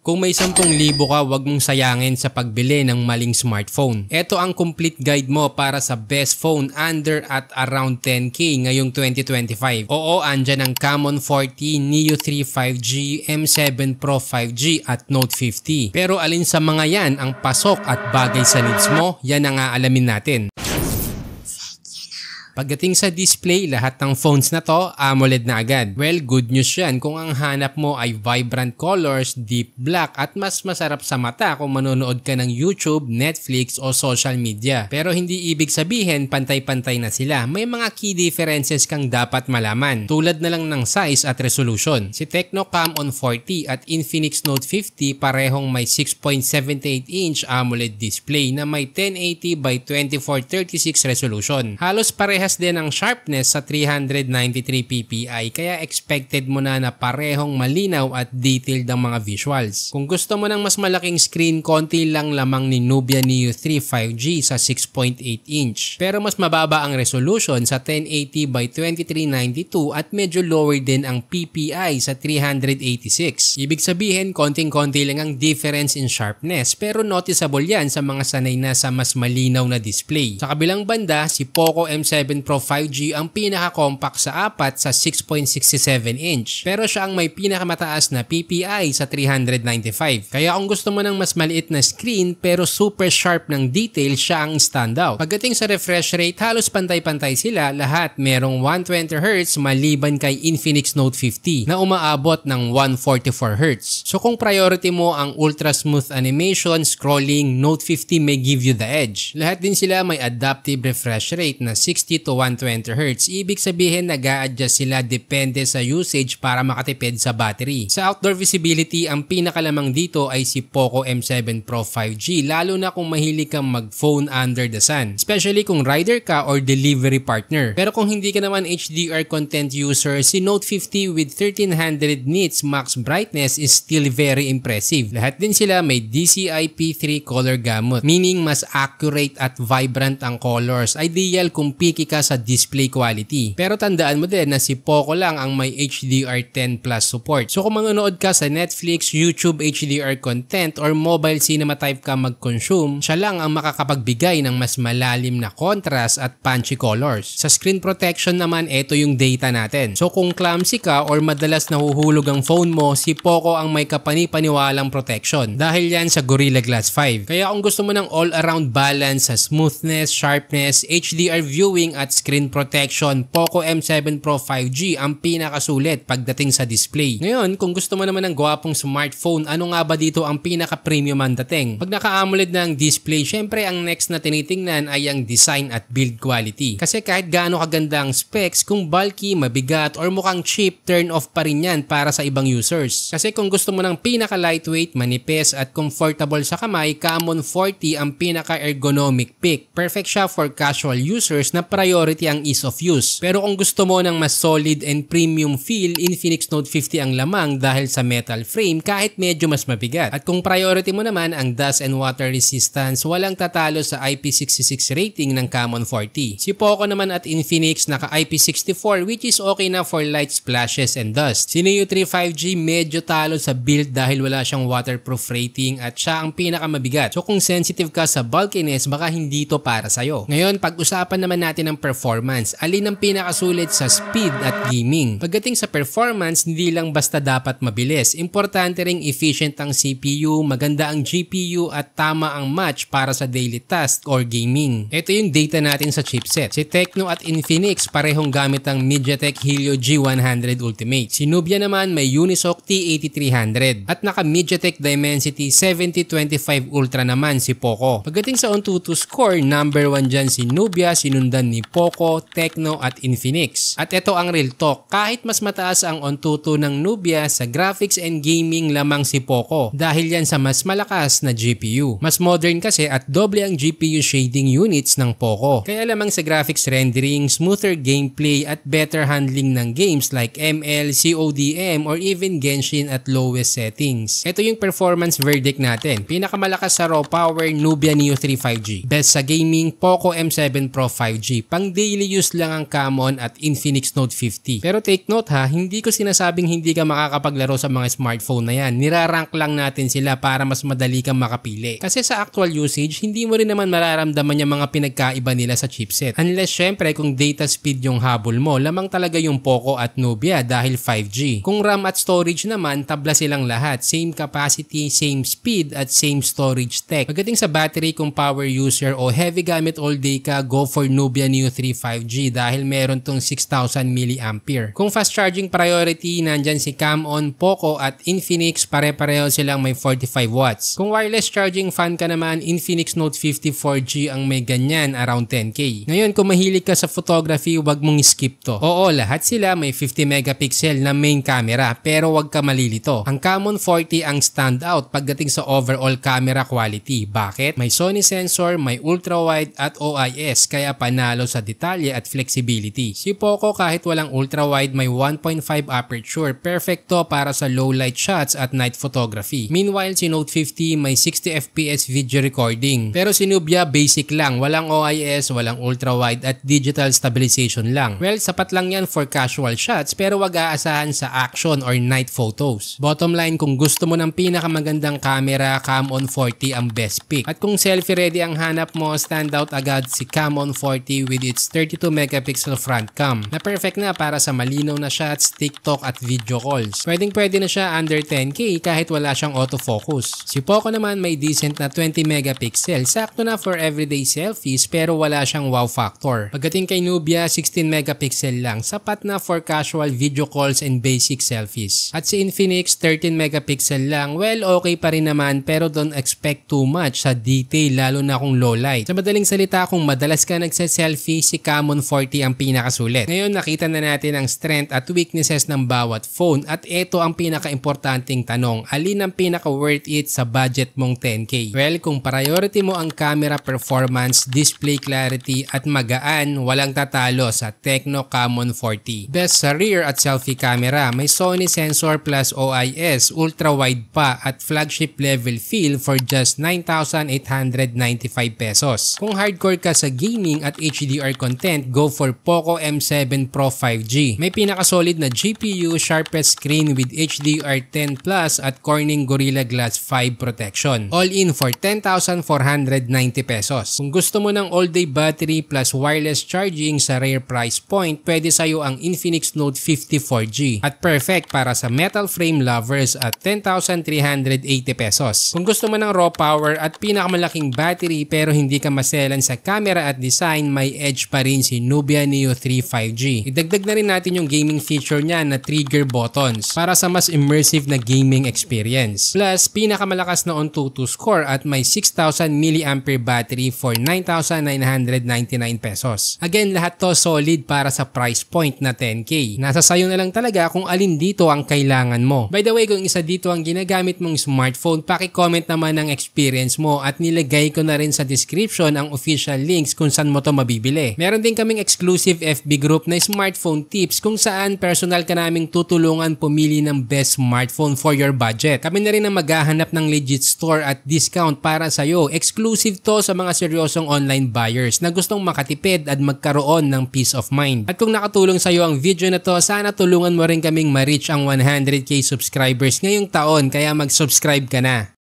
Kung may 10,000 ka, wag mong sayangin sa pagbili ng maling smartphone. Ito ang complete guide mo para sa best phone under at around 10K ngayong 2025. Oo, andyan ang Camon 40, Neo 3 5G, M7 Pro 5G at Note 50. Pero alin sa mga yan ang pasok at bagay sa needs mo? Yan ang aalamin natin. Pagdating sa display, lahat ng phones na to AMOLED na agad. Well, good news yan kung ang hanap mo ay vibrant colors, deep black at mas masarap sa mata kung manonood ka ng YouTube, Netflix o social media. Pero hindi ibig sabihin pantay-pantay na sila. May mga key differences kang dapat malaman. Tulad na lang ng size at resolution. Si Tecno Camon 40 at Infinix Note 50 parehong may 6.78-inch AMOLED display na may 1080 by 2436 resolution. Halos parehas din ang sharpness sa 393 ppi kaya expected mo na parehong malinaw at detailed ang mga visuals. Kung gusto mo ng mas malaking screen, konti lang lamang ni Nubia Neo 3 5G sa 6.8 inch. Pero mas mababa ang resolution sa 1080 by 2392 at medyo lower din ang ppi sa 386. Ibig sabihin, konting-konti lang ang difference in sharpness pero noticeable yan sa mga sanay na sa mas malinaw na display. Sa kabilang banda, si Poco M7 Pro 5G ang pinaka-compact sa 4 sa 6.67 inch. Pero siya ang may pinakamataas na PPI sa 395. Kaya kung gusto mo ng mas maliit na screen pero super sharp ng detail, siya ang standout. Pagdating sa refresh rate, halos pantay-pantay sila. Lahat merong 120Hz maliban kay Infinix Note 50 na umaabot ng 144Hz. So kung priority mo ang ultra smooth animation, scrolling, Note 50 may give you the edge. Lahat din sila may adaptive refresh rate na 60 to 120Hz. Ibig sabihin nag-a-adjust sila depende sa usage para makatipid sa battery. Sa outdoor visibility, ang pinakalamang dito ay si Poco M7 Pro 5G lalo na kung mahilig kang mag-phone under the sun. Especially kung rider ka or delivery partner. Pero kung hindi ka naman HDR content user, si Note 50 with 1300 nits max brightness is still very impressive. Lahat din sila may DCI-P3 color gamut, meaning mas accurate at vibrant ang colors. Ideal kung picky ka sa display quality. Pero tandaan mo din na si Poco lang ang may HDR10 Plus support. So kung manonood ka sa Netflix, YouTube HDR content or mobile cinema type ka mag-consume, siya lang ang makakapagbigay ng mas malalim na contrast at punchy colors. Sa screen protection naman, ito yung data natin. So kung clumsy ka or madalas nahuhulog ang phone mo, si Poco ang may kapani-paniwalang protection dahil yan sa Gorilla Glass 5. Kaya kung gusto mo ng all-around balance sa smoothness, sharpness, HDR viewing at screen protection, Poco M7 Pro 5G ang pinakasulit pagdating sa display. Ngayon, kung gusto mo naman ng gwapong smartphone, ano nga ba dito ang pinaka-premium ang dating? Pag naka-AMOLED na ang display, syempre ang next na tinitingnan ay ang design at build quality. Kasi kahit gaano kaganda ang specs, kung bulky, mabigat, or mukhang cheap, turn off pa rin yan para sa ibang users. Kasi kung gusto mo ng pinaka-lightweight, manipis at comfortable sa kamay, Camon 40 ang pinaka-ergonomic pick. Perfect siya for casual users na priority ang ease of use. Pero kung gusto mo ng mas solid and premium feel, Infinix Note 50 ang lamang dahil sa metal frame kahit medyo mas mabigat. At kung priority mo naman ang dust and water resistance, walang tatalo sa IP66 rating ng Camon 40. Si Poco naman at Infinix naka IP64 which is okay na for light splashes and dust. Si Neo 3 5G medyo talo sa build dahil wala siyang waterproof rating at siya ang pinakamabigat. So kung sensitive ka sa bulkiness, baka hindi to para sa'yo. Ngayon, pag-usapan naman natin ang performance. Alin ang pinakasulit sa speed at gaming? Pagdating sa performance, hindi lang basta dapat mabilis. Importante ring efficient ang CPU, maganda ang GPU at tama ang match para sa daily task or gaming. Ito yung data natin sa chipset. Si Tecno at Infinix parehong gamit ang MediaTek Helio G100 Ultimate. Si Nubia naman may Unisoc T8300 at naka MediaTek Dimensity 7025 Ultra naman si Poco. Pagdating sa AnTuTu score, number 1 dyan si Nubia, sinundan ni Poco, Tecno at Infinix. At ito ang real talk, kahit mas mataas ang AnTuTu ng Nubia, sa graphics and gaming lamang si Poco dahil yan sa mas malakas na GPU. Mas modern kasi at doble ang GPU shading units ng Poco. Kaya lamang sa graphics rendering, smoother gameplay at better handling ng games like ML, CODM or even Genshin at lowest settings. Ito yung performance verdict natin. Pinakamalakas sa raw power, Nubia Neo 3 5G. Best sa gaming, Poco M7 Pro 5G. pang daily use lang ang Camon at Infinix Note 50. Pero take note ha, hindi ko sinasabing hindi ka makakapaglaro sa mga smartphone na yan. Nirarank lang natin sila para mas madali kang makapili. Kasi sa actual usage, hindi mo rin naman mararamdaman yung mga pinagkaiba nila sa chipset. Unless syempre kung data speed yung habol mo, lamang talaga yung Poco at Nubia dahil 5G. Kung RAM at storage naman, tabla silang lahat. Same capacity, same speed at same storage tech. Pagdating sa battery, kung power user o heavy gamit all day ka, go for Nubia Neo 3 5G dahil meron tong 6,000 mAh. Kung fast charging priority, nandyan si Camon, Poco at Infinix, pare-pareho silang may 45 watts. Kung wireless charging fan ka naman, Infinix Note 50 4G ang may ganyan around 10k. Ngayon kung mahilig ka sa photography, wag mong skip to. Oo, lahat sila may 50 megapixel na main camera pero wag ka malilito. Ang Camon 40 ang standout pagdating sa overall camera quality. Bakit? May Sony sensor, may ultra-wide at OIS kaya panalo sa detalye at flexibility. Si Poco kahit walang ultra-wide may 1.5 aperture, perfecto para sa low light shots at night photography. Meanwhile si Note 50 may 60 fps video recording. Pero si Nubia basic lang, walang OIS, walang ultra-wide at digital stabilization lang. Well, sapat lang yan for casual shots pero wag aasahan sa action or night photos. Bottom line, kung gusto mo ng pinakamagandang camera, Camon 40 ang best pick. At kung selfie ready ang hanap mo, standout agad si Camon 40 with its 32 megapixel front cam na perfect na para sa malinaw na shots, TikTok at video calls. Pwede na siya under 10k kahit wala siyang autofocus. Si Poco naman may decent na 20 megapixel, sakto na for everyday selfies pero wala siyang wow factor. Pagdating kay Nubia, 16 megapixel lang, sapat na for casual video calls and basic selfies. At si Infinix, 13 megapixel lang, well okay pa rin naman pero don't expect too much sa detail lalo na kung low light. Sa madaling salita, kung madalas ka nagse-selfie, si Camon 40 ang pinakasulit. Ngayon nakita na natin ang strength at weaknesses ng bawat phone at ito ang pinaka-importanting tanong, alin ang pinaka-worth it sa budget mong 10k? Well, kung priority mo ang camera performance, display clarity at magaan, walang tatalo sa Tecno Camon 40. Best sa rear at selfie camera, may Sony sensor plus OIS, ultra-wide pa at flagship level feel for just 9,895 pesos. Kung hardcore ka sa gaming at HDR content, go for Poco M7 Pro 5G. May pinaka-solid na GPU, sharpest screen with HDR10 Plus at Corning Gorilla Glass 5 protection. All in for 10,490 pesos. Kung gusto mo ng all-day battery plus wireless charging sa rare price point, pwede sa'yo ang Infinix Note 50 4G at perfect para sa metal frame lovers at 10,380 pesos. Kung gusto mo ng raw power at pinakamalaking battery pero hindi ka maselan sa camera at design, may edge pa rin si Nubia Neo 3 5G. Idagdag na rin natin yung gaming feature niya na trigger buttons para sa mas immersive na gaming experience. Plus, pinakamalakas na Antutu score at may 6,000 mAh battery for 9,999 pesos. Again, lahat to solid para sa price point na 10k. Nasa sayo na lang talaga kung alin dito ang kailangan mo. By the way, kung isa dito ang ginagamit mong smartphone, paki-comment naman ang experience mo at nilagay ko na rin sa description ang official links kung saan mo to mabibili. Meron din kaming exclusive FB group na smartphone tips kung saan personal ka naming tutulungan pumili ng best smartphone for your budget. Kami na rin ang maghahanap ng legit store at discount para sa'yo. Exclusive to sa mga seryosong online buyers na gustong makatipid at magkaroon ng peace of mind. At kung nakatulong sa'yo ang video na to, sana tulungan mo rin kaming ma-reach ang 100k subscribers ngayong taon kaya mag-subscribe ka na.